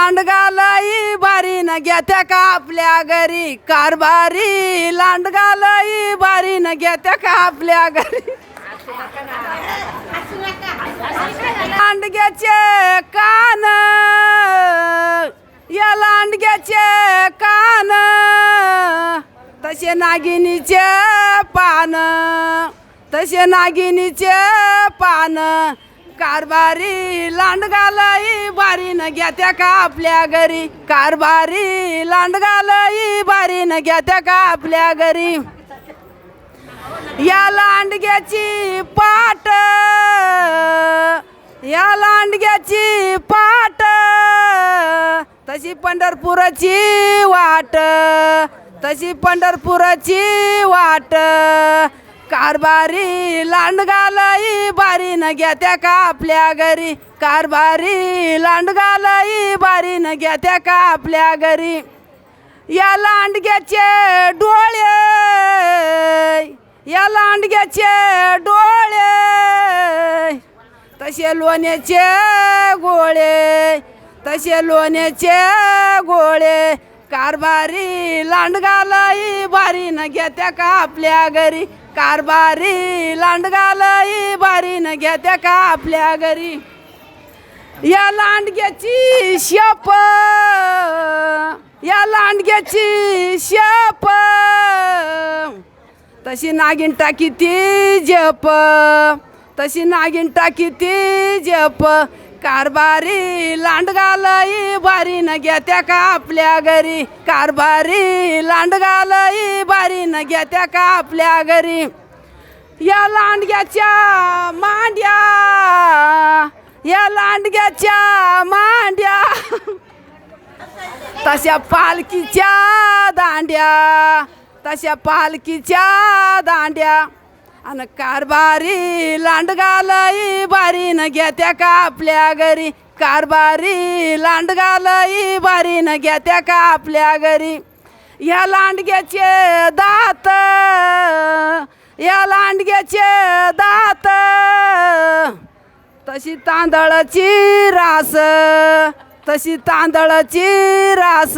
लांडगालई बारी न घेत्या का आपल्या घरी कारभारी लांडगालई बारी न घेत्या का आपल्या घरी लांडग्याचे कान या लांडग्याचे कान तसे नागिनीचे पान तसे नागिनीचे पान कारभारी लांडगालई बारी न घेत्या का आपल्या घरी कारभारी लांडगालई बारी न घेत्या का आपल्या घरी या लांडग्याची पाट या लांडग्याची पाट तशी पंढरपुराची वाट तशी पंढरपुराची वाट कारभारी लांडगालई बारी न घेत्या का आपल्या घरी कारभारी लांडगालई बारी न घेत्या का आपल्या घरी या लांडग्याचे डोळे या लांडग्याचे डोळे तसे लोण्याचे गोळे तसे लोण्याचे गोळे कारभारी लांडगालई बारी न घेत्या का आपल्या घरी कारभारी लांडगालई बारी न घेत्या का आपल्या घरी या लांडग्याची शेप या लांडग्याची शेप तशी नागिन टाकी ती जप तशी नागिन टाकी ती जप कारभारी लांडगालई बारी न घेत्या का आपल्या घरी कारभारी लांडगालई बारी न घेत्या का आपल्या घरी या लांडग्याच्या मांड्या या लांडग्याच्या मांड्या तशा पालखीच्या दांड्या तशा पालखीच्या दांड्या आणि कारभारी लांडगालई बारी न घेत्या का आपल्या घरी कारभारी लांडगालई बारी न घेत्या का आपल्या घरी या लांडग्याचे दात या लांडग्याचे दात तशी तांदळाची रास तशी तांदळाची रास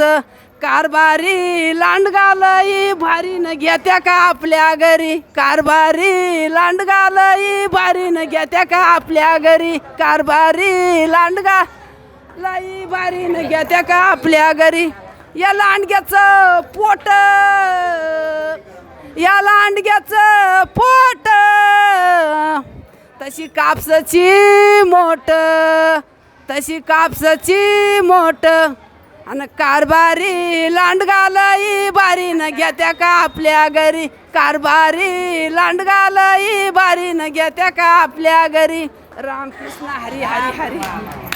कारभारी लांडगालई बारी न घेत्या का आपल्या घरी कारभारी लांडगालई बारी न घेत्या का आपल्या घरी कारभारी लांडगालई बारी न घेत्या का आपल्या घरी या लांडग्याचं पोट या लांडग्याचं पोट तशी कापसाची मोठ तशी कापसाची मोठ आणि कारभारी लांडगालई बारी न घेत्या का आपल्या घरी कारभारी लांडगालई बारी न घेत्या का आपल्या घरी रामकृष्ण हरी हरी हरी